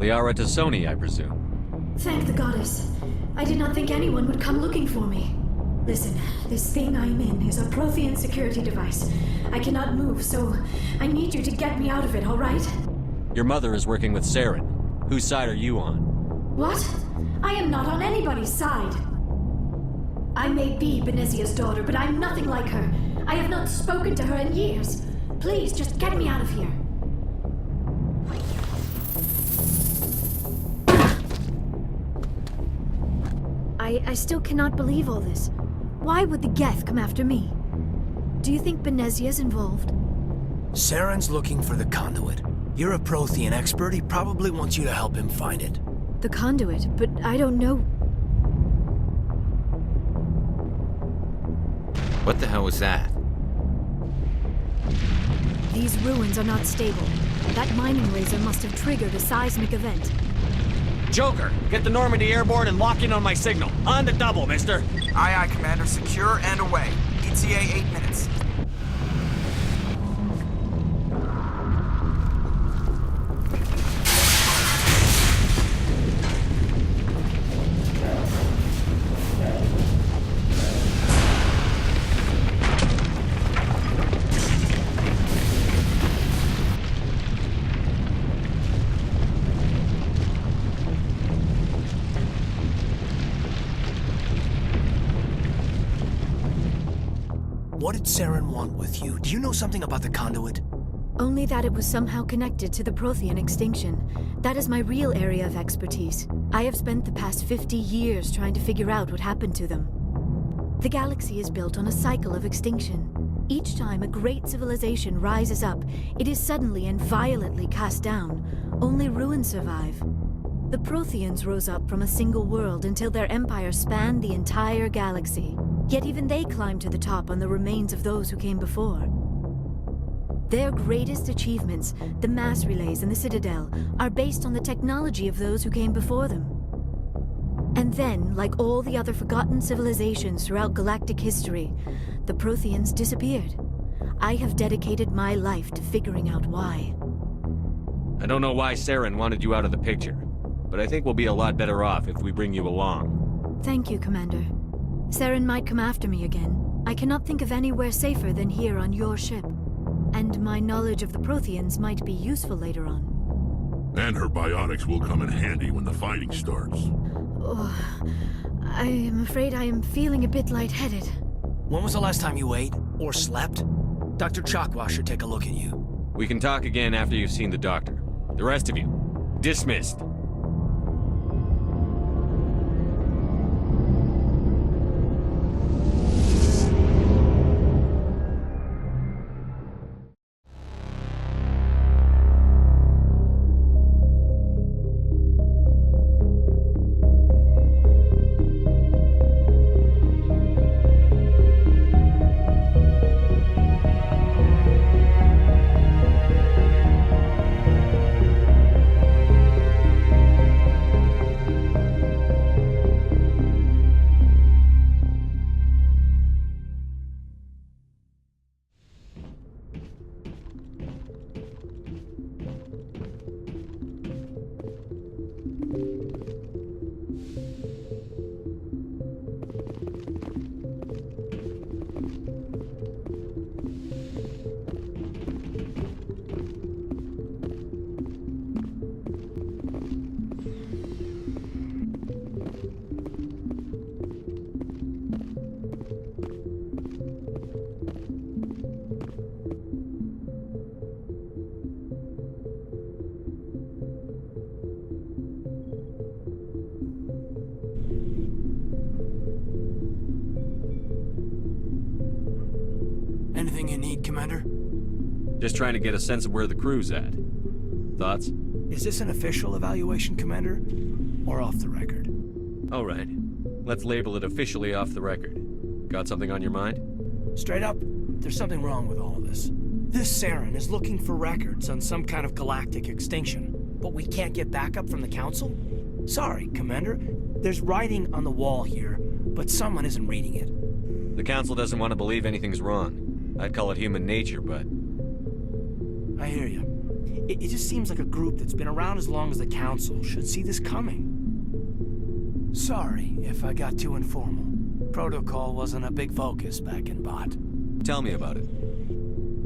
Liara to Sony, I presume. Thank the goddess. I did not think anyone would come looking for me. Listen, this thing I'm in is a Prothean security device. I cannot move, so I need you to get me out of it, all right? Your mother is working with Saren. Whose side are you on? What? I am not on anybody's side. I may be Benezia's daughter, but I'm nothing like her. I have not spoken to her in years. Please, just get me out of here. I still cannot believe all this. Why would the Geth come after me? Do you think Benezia's involved? Saren's looking for the conduit. You're a Prothean expert. He probably wants you to help him find it. The conduit, but I don't know. What the hell was that? These ruins are not stable. That mining laser must have triggered a seismic event. Joker, get the Normandie airborne and lock in on my signal. On the double, mister. Aye, aye, Commander. Secure and away. ETA 8 minutes. What did Saren want with you? Do you know something about the conduit? Only that it was somehow connected to the Prothean extinction. That is my real area of expertise. I have spent the past 50 years trying to figure out what happened to them. The galaxy is built on a cycle of extinction. Each time a great civilization rises up, it is suddenly and violently cast down. Only ruins survive. The Protheans rose up from a single world until their empire spanned the entire galaxy. Yet even they climbed to the top on the remains of those who came before. Their greatest achievements, the mass relays and the Citadel, are based on the technology of those who came before them. And then, like all the other forgotten civilizations throughout galactic history, the Protheans disappeared. I have dedicated my life to figuring out why. I don't know why Saren wanted you out of the picture, but I think we'll be a lot better off if we bring you along. Thank you, Commander. Saren might come after me again. I cannot think of anywhere safer than here on your ship. And my knowledge of the Protheans might be useful later on. And her biotics will come in handy when the fighting starts. Oh, I am afraid I am feeling a bit lightheaded. When was the last time you ate? Or slept? Dr. Chakwa should take a look at you. We can talk again after you've seen the doctor. The rest of you, dismissed. Anything you need, Commander? Just trying to get a sense of where the crew's at. Thoughts? Is this an official evaluation, Commander? Or off the record? All right. Let's label it officially off the record. Got something on your mind? Straight up, there's something wrong with all of this. This Saren is looking for records on some kind of galactic extinction, but we can't get backup from the Council? Sorry, Commander. There's writing on the wall here, but someone isn't reading it. The Council doesn't want to believe anything's wrong. I'd call it human nature, but... I hear you. It just seems like a group that's been around as long as the Council should see this coming. Sorry if I got too informal. Protocol wasn't a big focus back in Bot. Tell me about it.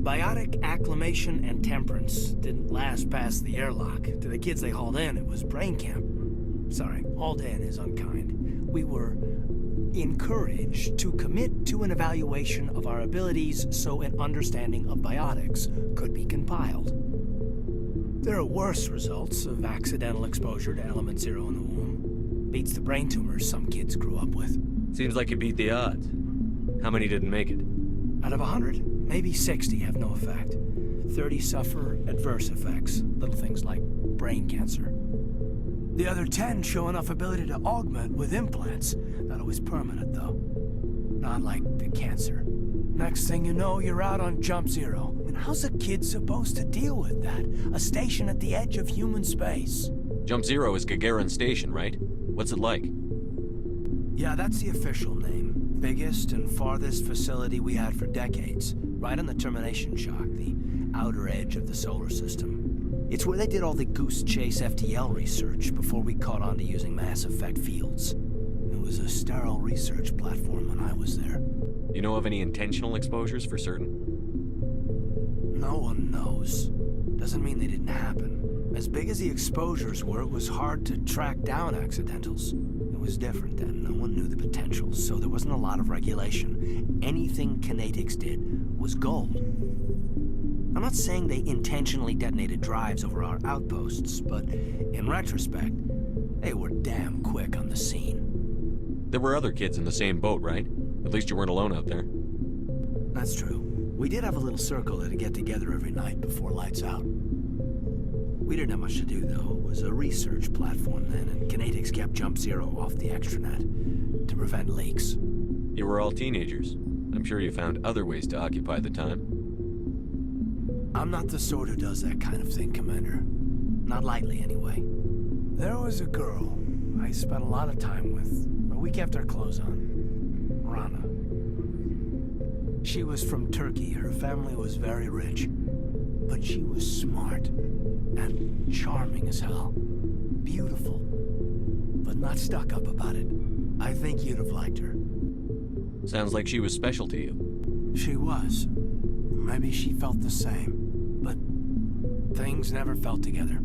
Biotic acclimation and temperance didn't last past the airlock. To the kids they hauled in, it was brain camp. Sorry, hauled in is unkind. We were encouraged to commit to an evaluation of our abilities so an understanding of biotics could be compiled. There are worse results of accidental exposure to element 0 in the womb. Beats the brain tumors some kids grew up with. Seems like you beat the odds. How many didn't make it? Out of 100, maybe 60 have no effect. 30 suffer adverse effects, little things like brain cancer. The other 10 show enough ability to augment with implants. Not always permanent, though. Not like the cancer. Next thing you know, you're out on jump 0. And how's a kid supposed to deal with that? A station at the edge of human space. Jump 0 is Gagarin Station, right? What's it like? Yeah, that's the official name. Biggest and farthest facility we had for decades. Right on the termination shock, the outer edge of the solar system. It's where they did all the Goose Chase FTL research before we caught on to using mass effect fields. It was a sterile research platform when I was there. You know of any intentional exposures for certain? No one knows. Doesn't mean they didn't happen. As big as the exposures were, it was hard to track down accidentals. It was different then. No one knew the potential, so there wasn't a lot of regulation. Anything kinetics did was gold. I'm not saying they intentionally detonated drives over our outposts, but in retrospect, they were damn quick on the scene. There were other kids in the same boat, right? At least you weren't alone out there. That's true. We did have a little circle that'd get together every night before lights out. We didn't have much to do, though. It was a research platform then, and kinetics kept Jump 0 off the extranet to prevent leaks. You were all teenagers. I'm sure you found other ways to occupy the time. I'm not the sort who does that kind of thing, Commander. Not lightly, anyway. There was a girl I spent a lot of time with, a week after our close on. Rana. She was from Turkey. Her family was very rich. But she was smart and charming as hell. Beautiful, but not stuck up about it. I think you'd have liked her. Sounds like she was special to you. She was. Maybe she felt the same. But things never felt together.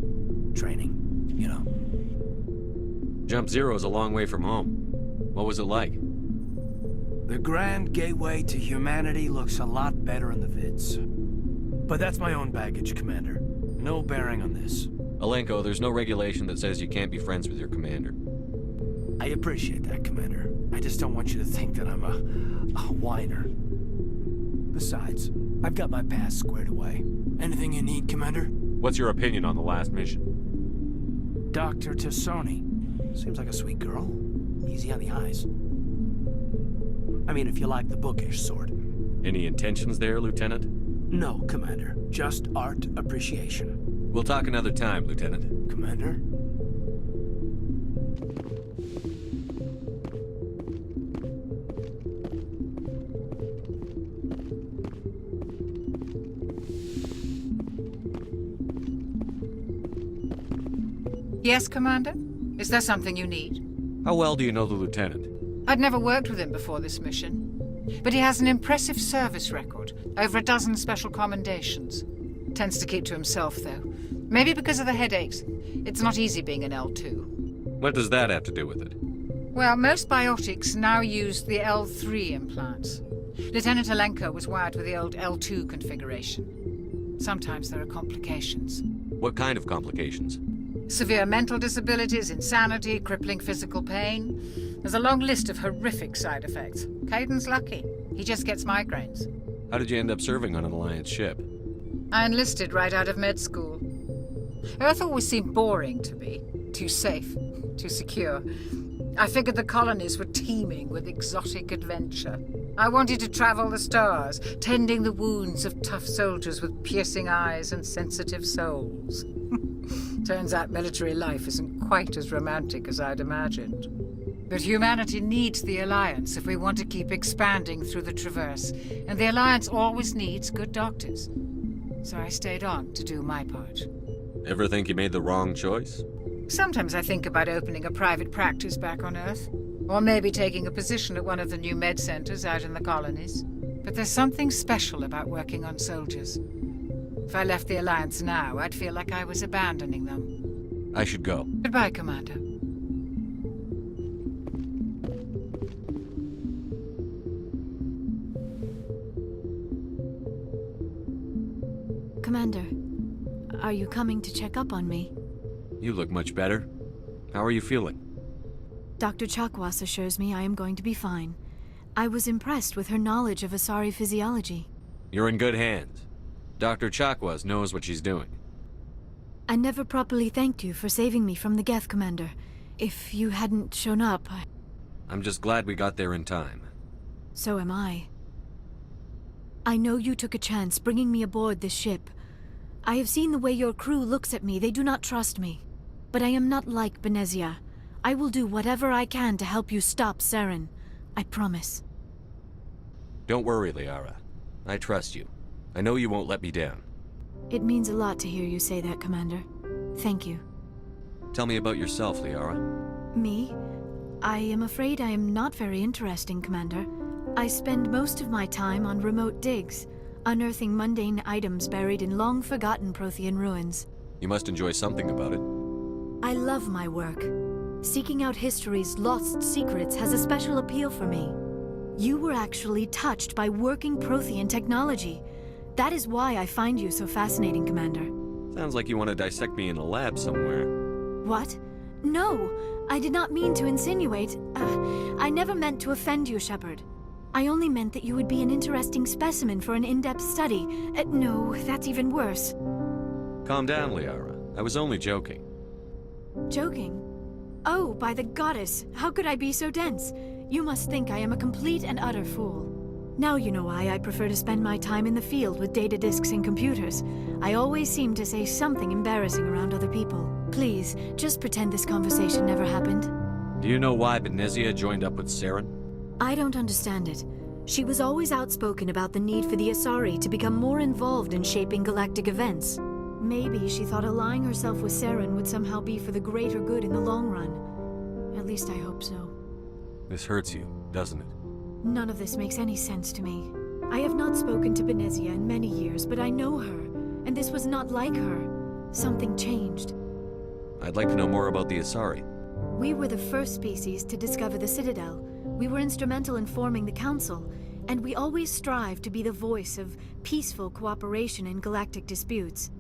Training, you know. Jump 0 is a long way from home. What was it like? The grand gateway to humanity looks a lot better in the vids. But that's my own baggage, Commander. No bearing on this. Alenko, there's no regulation that says you can't be friends with your commander. I appreciate that, Commander. I just don't want you to think that I'm a whiner. Besides, I've got my past squared away. Anything you need, Commander? What's your opinion on the last mission? Dr. Tassoni. Seems like a sweet girl. Easy on the eyes. I mean, if you like the bookish sort. Any intentions there, Lieutenant? No, Commander. Just art appreciation. We'll talk another time, Lieutenant. Commander? Yes, Commander? Is there something you need? How well do you know the Lieutenant? I'd never worked with him before this mission. But he has an impressive service record, over a dozen special commendations. Tends to keep to himself, though. Maybe because of the headaches. It's not easy being an L2. What does that have to do with it? Well, most biotics now use the L3 implants. Lieutenant Alenko was wired with the old L2 configuration. Sometimes there are complications. What kind of complications? Severe mental disabilities, insanity, crippling physical pain. There's a long list of horrific side effects. Caden's lucky. He just gets migraines. How did you end up serving on an Alliance ship? I enlisted right out of med school. Earth always seemed boring to me. Too safe, too secure. I figured the colonies were teeming with exotic adventure. I wanted to travel the stars, tending the wounds of tough soldiers with piercing eyes and sensitive souls. Turns out military life isn't quite as romantic as I'd imagined. But humanity needs the Alliance if we want to keep expanding through the Traverse, and the Alliance always needs good doctors. so I stayed on to do my part. Ever think you made the wrong choice? Sometimes I think about opening a private practice back on Earth, or maybe taking a position at one of the new med centers out in the colonies. But there's something special about working on soldiers. If I left the Alliance now, I'd feel like I was abandoning them. I should go. Goodbye, Commander. Commander, are you coming to check up on me? You look much better. How are you feeling? Dr. Chakwas assures me I am going to be fine. I was impressed with her knowledge of Asari physiology. You're in good hands. Dr. Chakwas knows what she's doing. I never properly thanked you for saving me from the Geth, Commander. If you hadn't shown up, I'm just glad we got there in time. So am I. I know you took a chance bringing me aboard this ship. I have seen the way your crew looks at me. They do not trust me. But I am not like Benezia. I will do whatever I can to help you stop Saren. I promise. Don't worry, Liara. I trust you. I know you won't let me down. It means a lot to hear you say that, Commander. Thank you. Tell me about yourself, Liara. Me? I am afraid I am not very interesting, Commander. I spend most of my time on remote digs, unearthing mundane items buried in long-forgotten Prothean ruins. You must enjoy something about it. I love my work. Seeking out history's lost secrets has a special appeal for me. You were actually touched by working Prothean technology. That is why I find you so fascinating, Commander. Sounds like you want to dissect me in a lab somewhere. What? No, I did not mean to insinuate. I never meant to offend you, Shepard. I only meant that you would be an interesting specimen for an in-depth study. No, that's even worse. Calm down, Liara. I was only joking. Joking? Oh, by the goddess, how could I be so dense? You must think I am a complete and utter fool. Now you know why I prefer to spend my time in the field with data disks and computers. I always seem to say something embarrassing around other people. Please, just pretend this conversation never happened. Do you know why Benezia joined up with Saren? I don't understand it. She was always outspoken about the need for the Asari to become more involved in shaping galactic events. Maybe she thought allying herself with Saren would somehow be for the greater good in the long run. At least I hope so. This hurts you, doesn't it? None of this makes any sense to me. I have not spoken to Benezia in many years, but I know her, and this was not like her. Something changed. I'd like to know more about the Asari. We were the first species to discover the Citadel. We were instrumental in forming the Council, and we always strive to be the voice of peaceful cooperation in galactic disputes.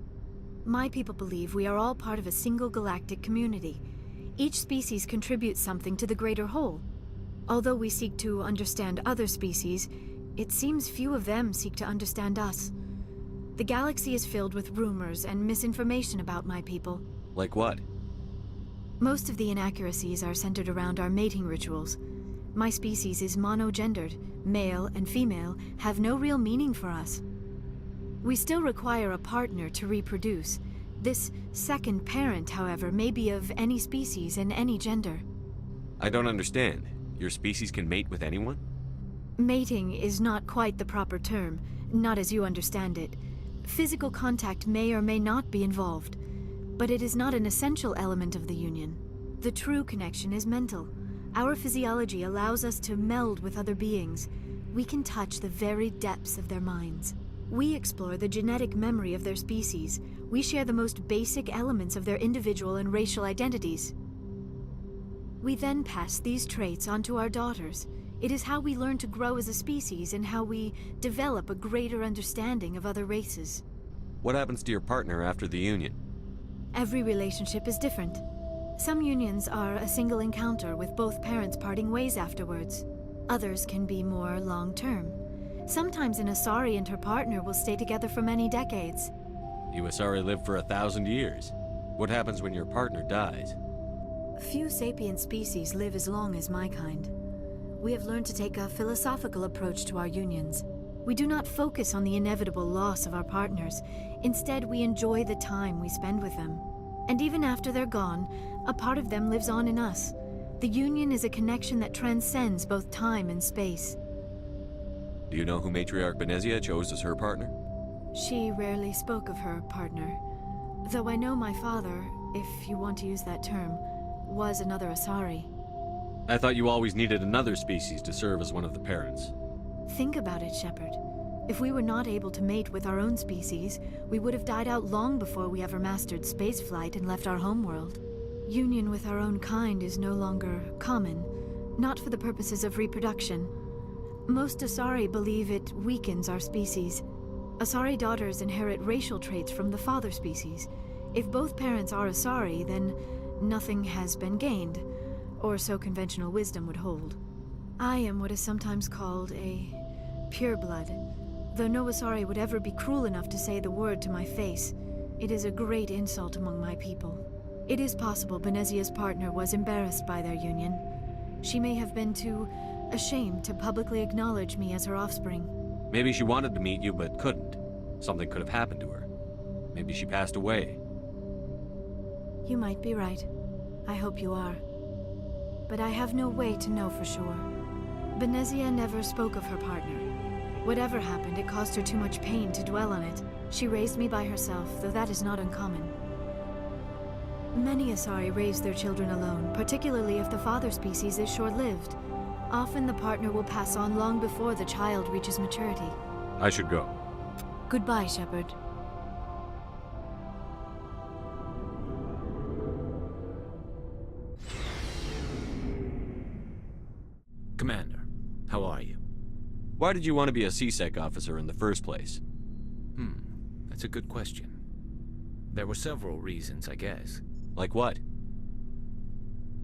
My people believe we are all part of a single galactic community. Each species contributes something to the greater whole. Although we seek to understand other species, it seems few of them seek to understand us. The galaxy is filled with rumors and misinformation about my people. Like what? Most of the inaccuracies are centered around our mating rituals. My species is monogendered. Male and female have no real meaning for us. We still require a partner to reproduce. This second parent, however, may be of any species and any gender. I don't understand. Your species can mate with anyone? Mating is not quite the proper term, not as you understand it. Physical contact may or may not be involved, but it is not an essential element of the union. The true connection is mental. Our physiology allows us to meld with other beings. We can touch the very depths of their minds. We explore the genetic memory of their species. We share the most basic elements of their individual and racial identities. We then pass these traits on to our daughters. It is how we learn to grow as a species and how we develop a greater understanding of other races. What happens to your partner after the union? Every relationship is different. Some unions are a single encounter with both parents parting ways afterwards. Others can be more long-term. Sometimes an Asari and her partner will stay together for many decades. You Asari live for 1,000 years. What happens when your partner dies? Few sapient species live as long as my kind. We have learned to take a philosophical approach to our unions. We do not focus on the inevitable loss of our partners. Instead, we enjoy the time we spend with them. And even after they're gone, a part of them lives on in us. The union is a connection that transcends both time and space. Do you know who Matriarch Benezia chose as her partner? She rarely spoke of her partner, though I know my father, if you want to use that term, was another Asari. I thought you always needed another species to serve as one of the parents. Think about it, Shepard. If we were not able to mate with our own species, we would have died out long before we ever mastered spaceflight and left our homeworld. Union with our own kind is no longer common, not for the purposes of reproduction. Most Asari believe it weakens our species. Asari daughters inherit racial traits from the father species. If both parents are Asari, then nothing has been gained, or so conventional wisdom would hold. I am what is sometimes called a pureblood, though no Asari would ever be cruel enough to say the word to my face. It is a great insult among my people. It is possible Benezia's partner was embarrassed by their union. She may have been too ashamed to publicly acknowledge me as her offspring. Maybe she wanted to meet you but couldn't. Something could have happened to her. Maybe she passed away. You might be right. I hope you are. But I have no way to know for sure. Benezia never spoke of her partner. Whatever happened, it caused her too much pain to dwell on it. She raised me by herself, though that is not uncommon. Many Asari raise their children alone, particularly if the father species is short-lived. Often the partner will pass on long before the child reaches maturity. I should go. Goodbye, Shepard. Commander, how are you? Why did you want to be a CSEC officer in the first place? That's a good question. There were several reasons, I guess. Like what?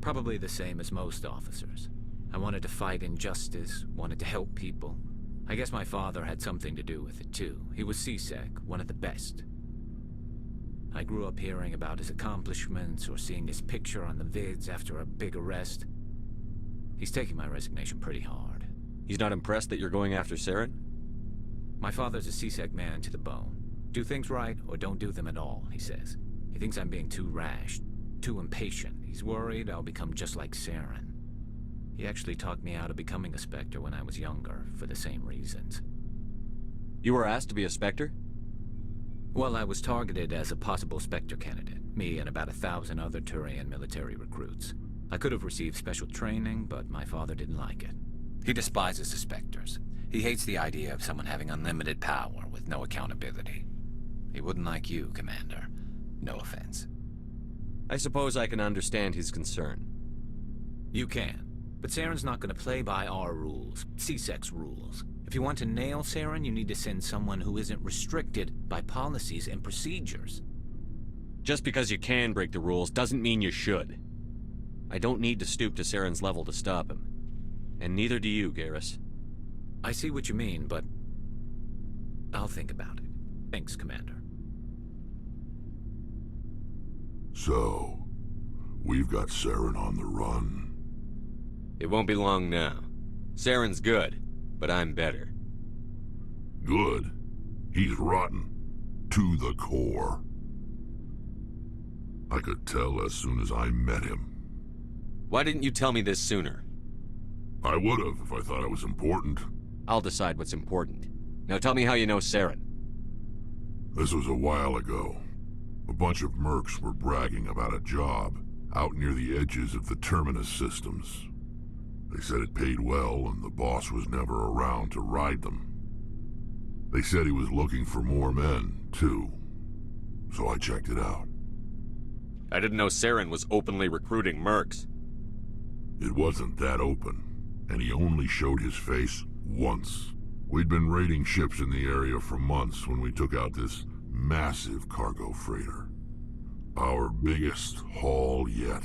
Probably the same as most officers. I wanted to fight injustice, wanted to help people. I guess my father had something to do with it too. He was CSEC, one of the best. I grew up hearing about his accomplishments or seeing his picture on the vids after a big arrest. He's taking my resignation pretty hard. He's not impressed that you're going after Saren? My father's a CSEC man to the bone. Do things right or don't do them at all, he says. He thinks I'm being too rash, too impatient. He's worried I'll become just like Saren. He actually talked me out of becoming a Spectre when I was younger, for the same reasons. You were asked to be a Spectre? Well, I was targeted as a possible Spectre candidate, me and about 1,000 other Turian military recruits. I could have received special training, but my father didn't like it. He despises the Spectres. He hates the idea of someone having unlimited power with no accountability. He wouldn't like you, Commander. No offense. I suppose I can understand his concern. You can. But Saren's not going to play by our rules, CSEC's rules. If you want to nail Saren, you need to send someone who isn't restricted by policies and procedures. Just because you can break the rules doesn't mean you should. I don't need to stoop to Saren's level to stop him. And neither do you, Garrus. I see what you mean, but I'll think about it. Thanks, Commander. So, we've got Saren on the run. It won't be long now. Saren's good, but I'm better. Good. He's rotten. To the core. I could tell as soon as I met him. Why didn't you tell me this sooner? I would have if I thought it was important. I'll decide what's important. Now tell me how you know Saren. This was a while ago. A bunch of mercs were bragging about a job out near the edges of the terminus systems. They said it paid well and the boss was never around to ride them. They said he was looking for more men, too. So I checked it out. I didn't know Saren was openly recruiting mercs. It wasn't that open, and he only showed his face once. We'd been raiding ships in the area for months when we took out this massive cargo freighter. Our biggest haul yet.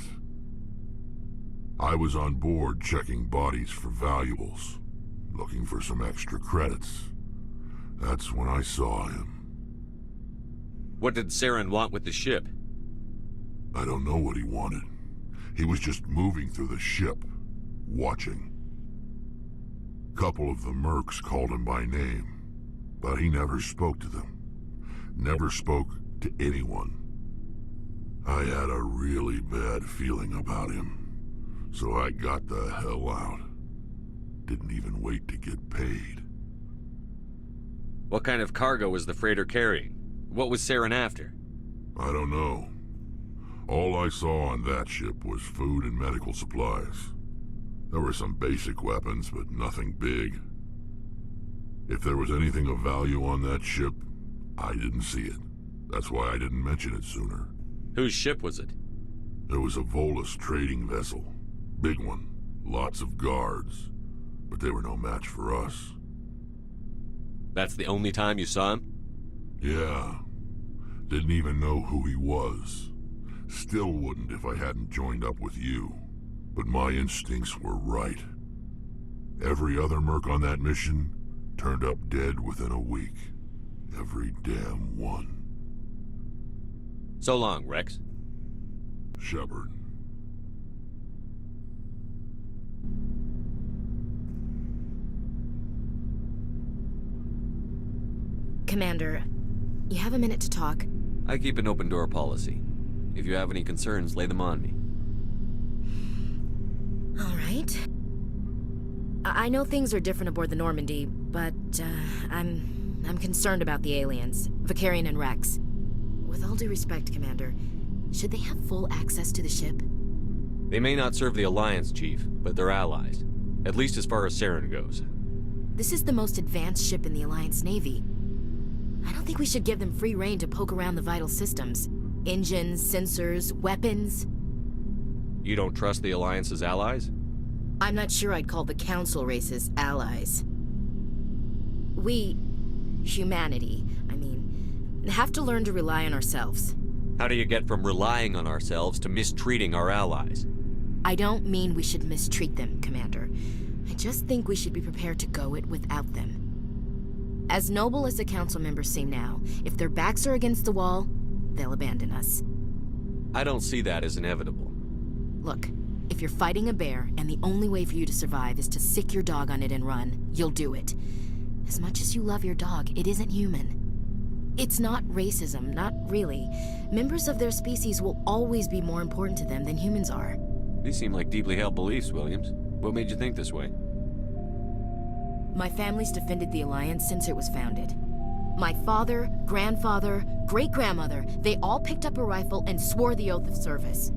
I was on board checking bodies for valuables, looking for some extra credits. That's when I saw him. What did Saren want with the ship? I don't know what he wanted. He was just moving through the ship, watching. Couple of the mercs called him by name, but he never spoke to them. Never spoke to anyone. I had a really bad feeling about him, so I got the hell out. Didn't even wait to get paid. What kind of cargo was the freighter carrying? What was Saren after? I don't know. All I saw on that ship was food and medical supplies. There were some basic weapons, but nothing big. If there was anything of value on that ship, I didn't see it. That's why I didn't mention it sooner. Whose ship was it? It was a Volus trading vessel. Big one. Lots of guards. But they were no match for us. That's the only time you saw him? Yeah. Didn't even know who he was. Still wouldn't if I hadn't joined up with you. But my instincts were right. Every other merc on that mission turned up dead within a week. Every damn one. So long, Rex. Shepard. Commander, you have a minute to talk? I keep an open door policy. If you have any concerns, lay them on me. All right. I know things are different aboard the Normandie, but I'm concerned about the aliens, Vicarian and Rex. With all due respect, Commander, should they have full access to the ship? They may not serve the Alliance, Chief, but they're allies. At least as far as Saren goes. This is the most advanced ship in the Alliance Navy. I don't think we should give them free rein to poke around the vital systems. Engines, sensors, weapons. You don't trust the Alliance's allies? I'm not sure I'd call the Council races allies. We, humanity, have to learn to rely on ourselves. How do you get from relying on ourselves to mistreating our allies? I don't mean we should mistreat them, Commander. I just think we should be prepared to go it without them. As noble as the Council members seem now, if their backs are against the wall, they'll abandon us. I don't see that as inevitable. Look, if you're fighting a bear and the only way for you to survive is to sick your dog on it and run, you'll do it. As much as you love your dog, it isn't human. It's not racism, not really. Members of their species will always be more important to them than humans are. These seem like deeply held beliefs, Williams. What made you think this way? My family's defended the Alliance since it was founded. My father, grandfather, great-grandmother, they all picked up a rifle and swore the oath of service.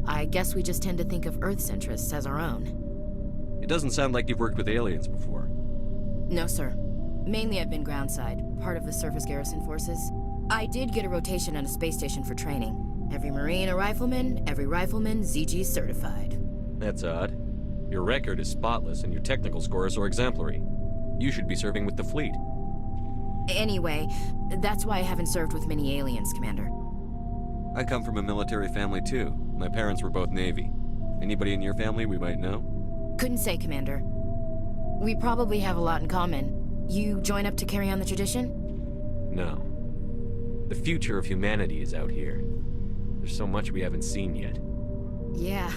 I guess we just tend to think of Earth's interests as our own. It doesn't sound like you've worked with aliens before. No, sir. Mainly I've been groundside, part of the surface garrison forces. I did get a rotation on a space station for training. Every Marine a rifleman, every rifleman ZG certified. That's odd. Your record is spotless and your technical scores are exemplary. You should be serving with the fleet. Anyway, that's why I haven't served with many aliens, Commander. I come from a military family too. My parents were both Navy. Anybody in your family we might know? Couldn't say, Commander. We probably have a lot in common. You join up to carry on the tradition? No. The future of humanity is out here. There's so much we haven't seen yet. Yeah.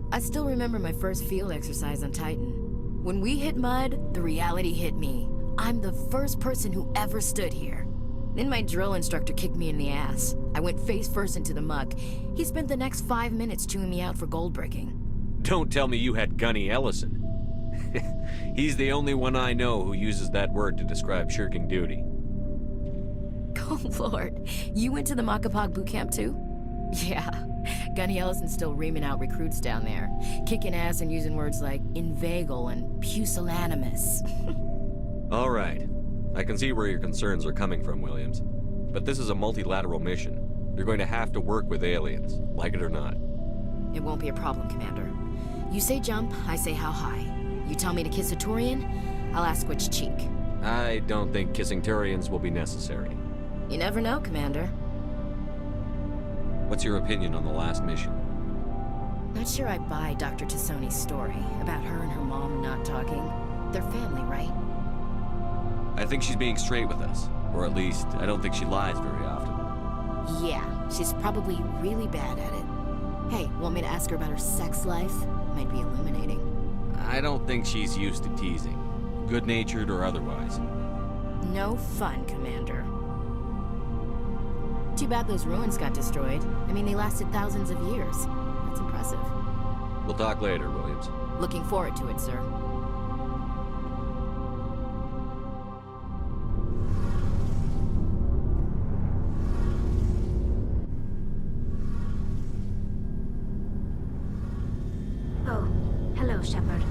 I still remember my first field exercise on Titan. When we hit mud, the reality hit me. I'm the first person who ever stood here. Then my drill instructor kicked me in the ass. I went face first into the muck. He spent the next 5 minutes chewing me out for gold breaking. Don't tell me you had Gunny Ellison. He's the only one I know who uses that word to describe shirking duty. Oh, Lord. You went to the Makapog boot camp, too? Yeah. Gunny Ellison's still reaming out recruits down there. Kicking ass and using words like inveigle and pusillanimous. All right. I can see where your concerns are coming from, Williams. But this is a multilateral mission. You're going to have to work with aliens, like it or not. It won't be a problem, Commander. You say jump, I say how high. You tell me to kiss a Turian, I'll ask which cheek. I don't think kissing Turians will be necessary. You never know, Commander. What's your opinion on the last mission? Not sure I buy Dr. Tassoni's story about her and her mom not talking. They're family, right? I think she's being straight with us. Or at least, I don't think she lies very often. Yeah, she's probably really bad at it. Hey, want me to ask her about her sex life? Might be illuminating. I don't think she's used to teasing. Good-natured or otherwise. No fun, Commander. Too bad those ruins got destroyed. I mean, they lasted thousands of years. That's impressive. We'll talk later, Williams. Looking forward to it, sir. Oh, hello, Shepard.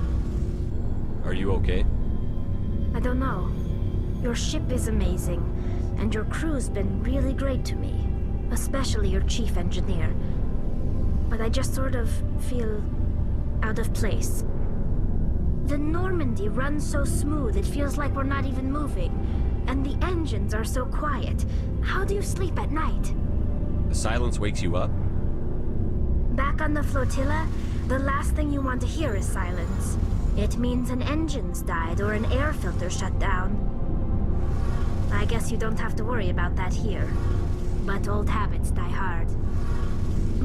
Are you okay? I don't know. Your ship is amazing, and your crew's been really great to me. Especially your chief engineer. But I just sort of feel out of place. The Normandie runs so smooth it feels like we're not even moving. And the engines are so quiet. How do you sleep at night? The silence wakes you up? Back on the flotilla, the last thing you want to hear is silence. It means an engine's died or an air filter shut down. I guess you don't have to worry about that here. But old habits die hard.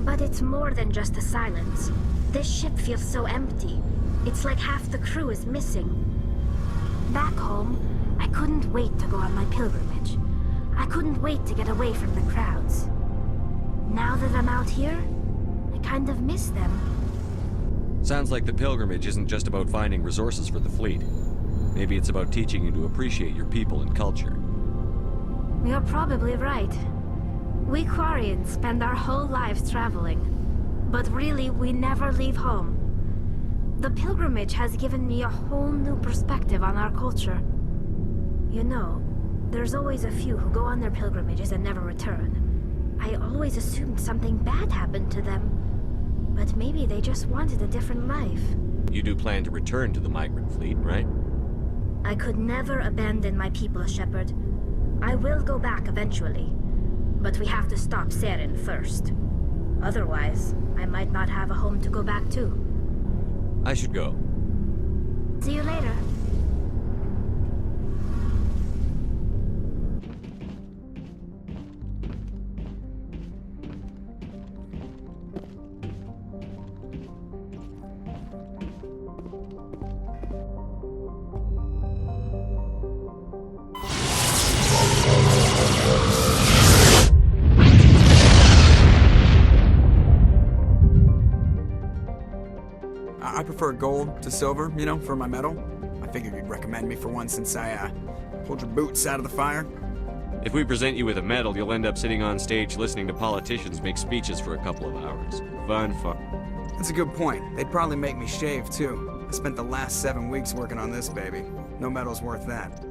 But it's more than just the silence. This ship feels so empty. It's like half the crew is missing. Back home, I couldn't wait to go on my pilgrimage. I couldn't wait to get away from the crowds. Now that I'm out here, I kind of miss them. Sounds like the pilgrimage isn't just about finding resources for the fleet. Maybe it's about teaching you to appreciate your people and culture. You're probably right. We Quarians spend our whole lives traveling. But really, we never leave home. The pilgrimage has given me a whole new perspective on our culture. You know, there's always a few who go on their pilgrimages and never return. I always assumed something bad happened to them. But maybe they just wanted a different life. You do plan to return to the migrant fleet, right? I could never abandon my people, Shepard. I will go back eventually. But we have to stop Saren first. Otherwise, I might not have a home to go back to. I should go. See you later. I prefer gold to silver, you know, for my medal. I figured you'd recommend me for one since I pulled your boots out of the fire. If we present you with a medal, you'll end up sitting on stage listening to politicians make speeches for a couple of hours. Fun. That's a good point. They'd probably make me shave, too. I spent the last 7 weeks working on this baby. No medal's worth that.